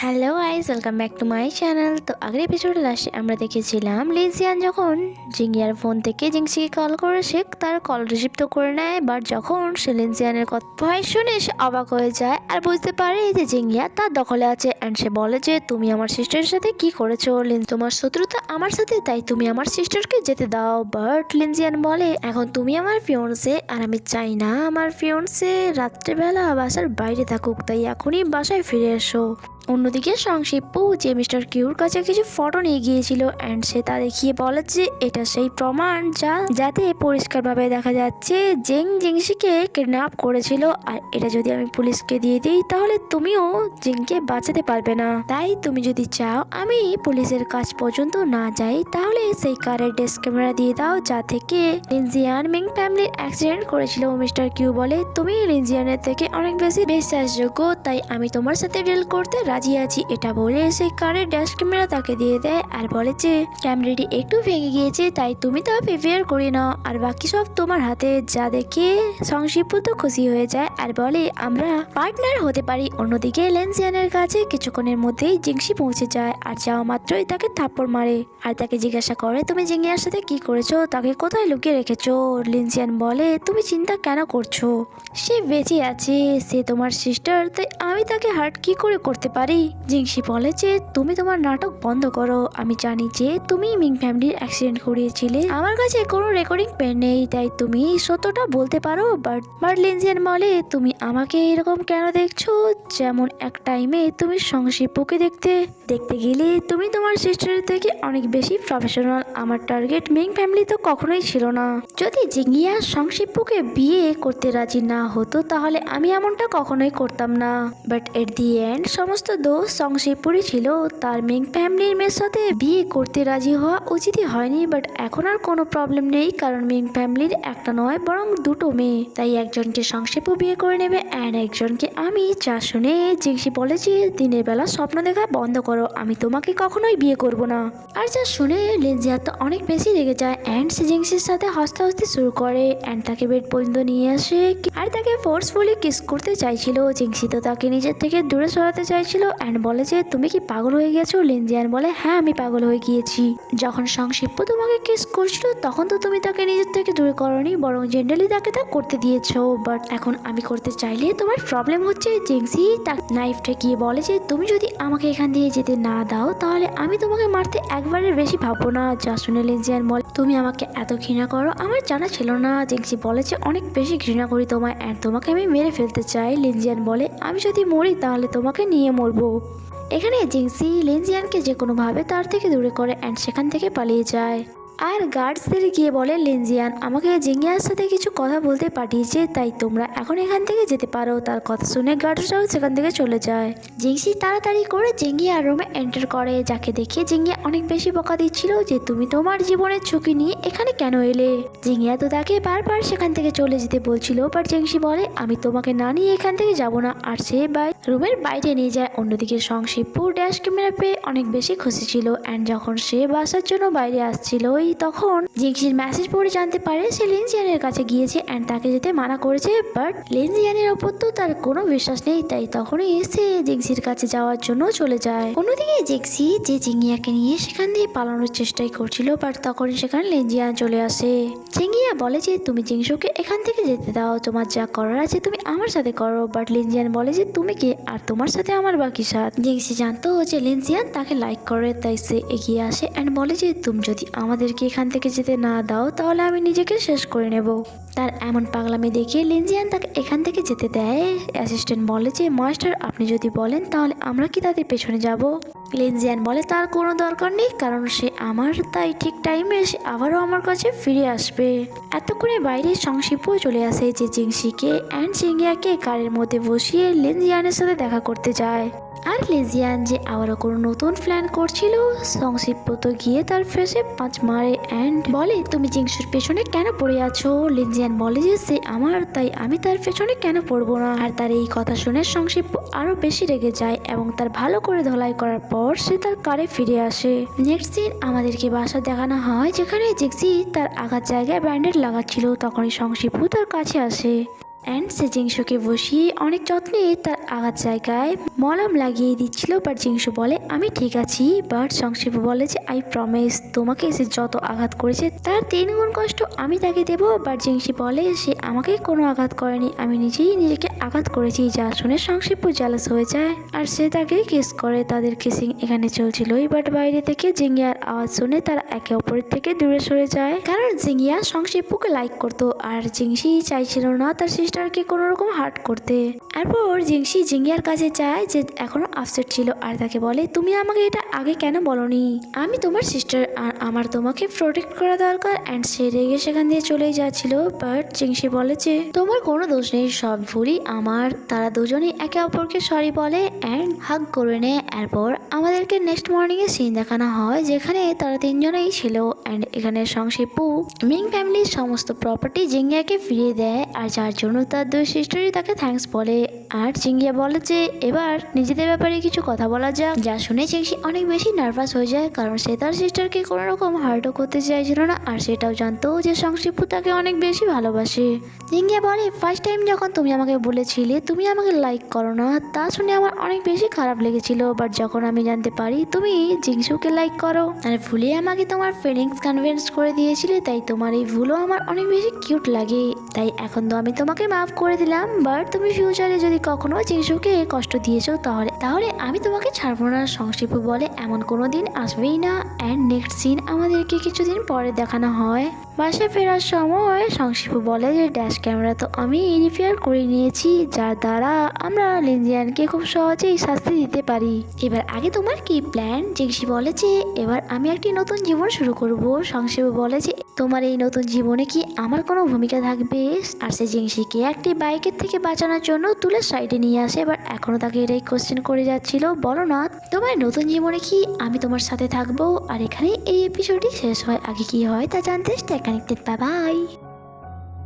Hello guys, welcome back to my channel. তো আগের এপিসোডে লাস্টে আমরা দেখেছিলাম লিজিয়ান যখন জিঙ্গিয়ার ফোন থেকে জিংসিকে কল করে সে তার কল রিসিভ তো করে নেয়, বাট যখন সে লিজিয়ানের ভয়েস শুনে সে অবাক হয়ে যায় আর বুঝতে পারে যে জিঙ্গিয়া তার দখলে আছে। অ্যান্ড সে বলে যে তুমি আমার সিস্টারের সাথে কি করেছো, তোমার শত্রুতা আমার সাথে, তাই তুমি আমার সিস্টারকে যেতে দাও। বাট লিজিয়ান বলে এখন তুমি আমার ফিয়ন্সে আর আমি চাই না আমার ফিয়ন্সে রাত্রেবেলা বাসার বাইরে থাকুক, তাই এখনই বাসায় ফিরে এসো। অন্যদিকে সংশিপ্পু যে মিস্টার কিউর কাছে কিছু ফটো নিয়ে গিয়েছিল অ্যান্ড সে তা দেখিয়ে বলে যে এটা সেই প্রমাণ যাতে পরিষ্কারভাবে দেখা যাচ্ছে জিংসিকে কিডন্যাপ করেছিল, আর এটা যদি আমি পুলিশকে দিয়ে দিই তাহলে তুমিও জিংকে বাঁচাতে পারবে না। তাই তুমি যদি চাও আমি পুলিশের কাছ পর্যন্ত না যাই তাহলে সেই কারের ডেস্ক ক্যামেরা দিয়ে দাও যা থেকে লিনজিয়ান মিং ফ্যামিলির অ্যাক্সিডেন্ট করেছিল। মিস্টার কিউ বলে তুমি লিনজিয়ানের থেকে অনেক বেশি বিশ্বাসযোগ্য, তাই আমি তোমার সাথে ডিল করতে রাজি আছি। এটা বলে সেই কারের ড্যাশ ক্যামেরা তাকে দিয়ে দেয় আর বলে যে ক্যামেরাটি একটু ভেঙে গিয়েছে, তাই তুমি তা প্রিপেয়ার করে নাও আর বাকি সব তোমার হাতে। যা দেখে সংশিপ্পু তো খুশি হয়ে যায় আর বলে আমরা পার্টনার হতে পারি। অন্যদিকে লিনজিয়ানের কাছে কিছুক্ষণের মধ্যেই জিংসি পৌঁছে যায় আর যাওয়া মাত্রই তাকে থাপ্পড় মারে আর তাকে জিজ্ঞাসা করে তুমি জিঙ্গিয়ার সাথে কি করেছো, তাকে কোথায় লুকিয়ে রেখেছো। লিনজিয়ান বলে তুমি চিন্তা কেন করছো, সে বেঁচে আছে, সে তোমার সিস্টার, তাই আমি তাকে হার্ট কি করে করতে পারি। জিংসি বলে যে তুমি তোমার নাটক বন্ধ করো, আমি জানি যে তুমি মিং ফ্যামিলির অ্যাক্সিডেন্ট করিয়েছিলে, আমার কাছে কোনো রেকর্ডিং পেন নেই, তাই তুমি সত্যটা বলতে পারো। বাট লিনজিয়ান বলে তুমি আমাকে এরকম কেন দেখছো, যেমন এক টাইমে তুমি সংশিপ্পুকে দেখতে গেলে তুমি তোমার সিস্টারের থেকে অনেক বেশি প্রফেশনাল। আমার টার্গেট মিং ফ্যামিলি তো কখনোই ছিল না। যদি জিঙ্গিয়া সংশিপ্পুকে বিয়ে করতে রাজি না হতো তাহলে আমি এমনটা কখনোই করতাম না। বাট এট দি এন্ড সমস্ত দোষ সংশিপ্পুরই ছিল, তার মিং ফ্যামিলির মেয়ের সাথে বিয়ে করতে রাজি হওয়া উচিতই হয়নি। বাট এখন আর কোনো প্রবলেম নেই, কারণ মিং ফ্যামিলির একটা নয় বরং দুটো মেয়ে, তাই একজনকে সংশিপ্পু বিয়ে করে নেবে অ্যান্ড একজনকে আমি। যা শুনে জিংসি বলে যে দিনের বেলা স্বপ্ন দেখা বন্ধ করো, আমি তোমাকে কখনোই বিয়ে করব না। আর যা শুনে লিনজিয়া তো অনেক বেশি রেগে যায় অ্যান্ড সে জিংসির সাথে হাসতে শুরু করে অ্যান্ড তাকে বেড পর্যন্ত নিয়ে আসে আর তাকে ফোর্সফুলি কিস করতে চাইছিল। জিংসি তো তাকে নিজের থেকে দূরে সরাতে চাইছিল অ্যান্ড বলে যে তুমি কি পাগল হয়ে গেছো। লিনজিয়ান বলে হ্যাঁ আমি পাগল হয়ে গিয়েছি, যখন সংশিপ্পু তোমাকে কিস করছিল তখন তো তুমি তাকে নিজের থেকে দূরে করনি, বরং জেন্টালি তাকে তা করতে দিয়েছো। বাট এখন আমি করতে চাইলে তোমার প্রবলেম হচ্ছে। জিংসি তাকে নাইফ ঠেকিয়ে বলে যে তুমি যদি আমাকে এখান দিয়ে যেতে না দাও তাহলে আমি তোমাকে মারতে একবারের বেশি ভাববো না। যা শুনে লিনজিয়ান বলে তুমি আমাকে এত ঘৃণা করো আমার জানা ছিল না। জিংসি বলে যে অনেক বেশি ঘৃণা করি তোমায় অ্যান্ড তোমাকে আমি মেরে ফেলতে চাই। লিনজিয়ান বলে আমি যদি মরি তাহলে তোমাকে নিয়ে মরবো। এখানে জিংসি লিনজিয়ানকে যে কোনোভাবে তার থেকে দূরে করে অ্যান্ড সেখান থেকে পালিয়ে যায় আর গার্ডসদের গিয়ে বলে লিনজিয়ান আমাকে জিঙ্গিয়ার সাথে কিছু কথা বলতে পাঠিয়েছে, তাই তোমরা এখন এখান থেকে যেতে পারো। তার কথা শুনে গার্ডসরাও সেখান থেকে চলে যায়। জিংসি তাড়াতাড়ি করে জিঙ্গিয়ার রুমে এন্টার করে, যাকে দেখে জিঙ্গিয়া অনেক বেশি বকা দিচ্ছিল যে তুমি তোমার জীবনের ঝুঁকি নিয়ে এখানে কেন এলে। জিঙ্গিয়া তো তাকে বারবার সেখান থেকে চলে যেতে বলছিল, বাট জিংসি বলে আমি তোমাকে না নিয়ে এখান থেকে যাব না, আর সে রুমের বাইরে নিয়ে যায়। অন্যদিকে সংশিপ্পু ড্যাশ ক্যামেরা পেয়ে অনেক বেশি খুশি ছিল অ্যান্ড যখন সে বাসার জন্য বাইরে আসছিল তখন জিংসির মেসেজ পড়ে জানতে পারে সে লিনজিয়ানের কাছে গিয়েছে অ্যান্ড তাকে যেতে মানা করেছে। বাট লিনজিয়ানের ওপর তো তার কোনো বিশ্বাস নেই, তাই তখনই সে জিংসির কাছে যাওয়ার জন্য চলে যায়। অন্যদিকে জিংসি যে জিঙ্গিয়াকে নিয়ে সেখান দিয়ে পালানোর চেষ্টাই করছিল, বাট তখনই সেখানে লিনজিয়ান চলে আসে। জিঙ্গিয়া বলে যে তুমি জিংসুকে এখান থেকে যেতে দাও, তোমার যা করার আছে তুমি আমার সাথে করো। বাট লিনজিয়ান বলে যে তুমি কে আর তোমার সাথে আমার বাকি সাথ। জিংসি জানতো যে লিনজিয়ান তাকে লাইক করে, তাই সে এগিয়ে আসে অ্যান্ড বলে যে তুমি যদি আমাদেরকে এখান থেকে যেতে না দাও তাহলে আমি নিজেকে শেষ করে নেব। তার এমন পাগলামি দেখে লিনজিয়ান তাকে এখান থেকে যেতে দেয়। অ্যাসিস্ট্যান্ট বলে যে মাস্টার আপনি যদি বলেন তাহলে আমরা কি তাদের পেছনে যাব। লিনজিয়ান বলে তার কোনো দরকার নেই, কারণ সে আমার, তাই ঠিক টাইমে সে আবারও আমার কাছে ফিরে আসবে। এতক্ষণে বাইরে সংশিপ্পু চলে আসে যে জিংসিকে অ্যান্ড জিঙ্গিয়াকে কারের মধ্যে বসিয়ে লিনজিয়ানের সাথে দেখা করতে যায়। আর লিনজিয়ান যে আবারও কোনো নতুন প্ল্যান করছিল, সংশিপ্পু তো গিয়ে তার ফেসে পাঁচ মারে অ্যান্ড বলে তুমি জিংসুর পেছনে কেন পড়ে আছো। লিনজিয়ান বলে যে সে আমার, তাই আমি তার পেছনে কেন পড়বো না। আর তার এই কথা শুনে সংশিপ্পু আরো বেশি রেগে যায় এবং তার ভালো করে ধলাই করার পর সে তার কারে ফিরে আসে। নেক্সট দিন আমাদেরকে বাসা দেখানো হয় যেখানে জিংসি তার আঘাত জায়গায় ব্যান্ডেড লাগাচ্ছিল, তখনই সংশিপ্পু তার কাছে আসে অ্যান্ড সে জিংশুকে বসিয়ে অনেক যত্নে তার আঘাত জায়গায় মলম লাগিয়ে দিচ্ছিল। বাট জিংশু বলে আমি ঠিক আছি। বাট সংশিপু বলে যে আই প্রমিস তোমাকে সে যত আঘাত করেছে তার 3 গুণ কষ্ট আমি তাকে দেবো। বাট জিংশি বলে সে আমাকে কোনো আঘাত করেনি, আমি নিজেই নিজেকে আঘাত করেছি। যা শুনে সংশিপু জ্যালাস হয়ে যায় আর সে তাকে কিস করে। তাদের কিসিং এখানে চলছিলই। বাট বাইরে থেকে জিঙ্গিয়ার আওয়াজ শুনে তারা একে অপরের থেকে দূরে সরে যায়, কারণ জিঙ্গিয়া সংশিপুকে লাইক করতো আর জিংশি চাইছিল না তার সিস্টারকে কোনো রকম হার্ট করতে। এরপর জিংশি জিঙ্গিয়ার কাছে যায় যে এখনো আপসেট ছিল আর তাকে বলে তুমি আমাকে এটা আগে কেন বলনি, আমি তোমার সিস্টার আর আমার তোমাকে প্রোটেক্ট করা দরকার। অ্যান্ড সে রেগে সেখান দিয়ে চলে যাচ্ছিল। বাট জিংশি বলে যে তোমার কোনো দোষ নেই, সব ভুলই আমার। তারা দুজনেই একে অপরকে সরি বলে অ্যান্ড হাগ করে নেয়। এরপর আমাদেরকে নেক্সট মর্নিং এ সিন দেখানো হয় যেখানে তারা 3 জনেই ছিল। অ্যান্ড এখানে সংশিপু মিং ফ্যামিলির সমস্ত প্রপার্টি জিঙ্গিয়াকে ফিরিয়ে দেয় আর যার জন্য তার 2 সিস্টারই তাকে থ্যাঙ্কস বলে। আর জিঙ্গিয়া বলে যে এবার নিজেদের ব্যাপারে কিছু কথা বলা যাক। যা শুনে জিংশি অনেক বেশি নার্ভাস হয়ে যায়, কারণ সে তার সিস্টারকে কোনো রকম হার্টও করতে চাইছিল না আর সেটাও জানতো যে সংশিপু তাকে অনেক বেশি ভালোবাসে। জিঙ্গিয়া বলে ফার্স্ট টাইম যখন তুমি আমাকে বলেছিলে তুমি আমাকে লাইক করো না, তা শুনে আমার অনেক বেশি খারাপ লেগেছিল। বাট যখন আমি জানতে পারি তুমি জিংশুকে লাইক করো আর ভুলে আমাকে তোমার ফিলিংস কনভিন্স করে দিয়েছিলে, তাই তোমার এই ভুলও আমার অনেক বেশি কিউট লাগে। তাই এখন তো আমি তোমাকে মাফ করে দিলাম। বাট তুমি ফিউচারে যদি কখনো জিংশুকে কষ্ট দিয়েছো তাহলে আমি তোমাকে ছাড়বো না। সংশিপু বলে এমন কোনো দিন আসবেই না। অ্যান্ড নেক্সট সিন আমাদেরকে কিছুদিন পরে দেখানো হয়। বাসায় ফেরার সময় সংশিপু বলে যে ড্যাশ ক্যামেরা তো আমি রিপেয়ার করে নিয়েছি, যার দ্বারা আমরা লিনজিয়ানকে খুব সহজেই শাস্তি দিতে পারি। এবার আগে তোমার কি প্ল্যান? জিংশি বলে যে এবার আমি একটি নতুন জীবন শুরু করব। সংশিপু বলে যে তোমার এই নতুন জীবনে কি আমার কোনো ভূমিকা থাকবে? আর সে জিংশিকে একটি বাইকের থেকে বাঁচানোর জন্য তুলে সাইডে নিয়ে আসে। এবার এখনো তাকে এটাই কোশ্চেন করে যাচ্ছিল, বলো না তোমার নতুন জীবনে কি আমি তোমার সাথে থাকবো। আর এখানে এই এপিসোডটি শেষ হয়। আগে কি হয় তা জানতে স্টে কানেক্টেড। Bye bye.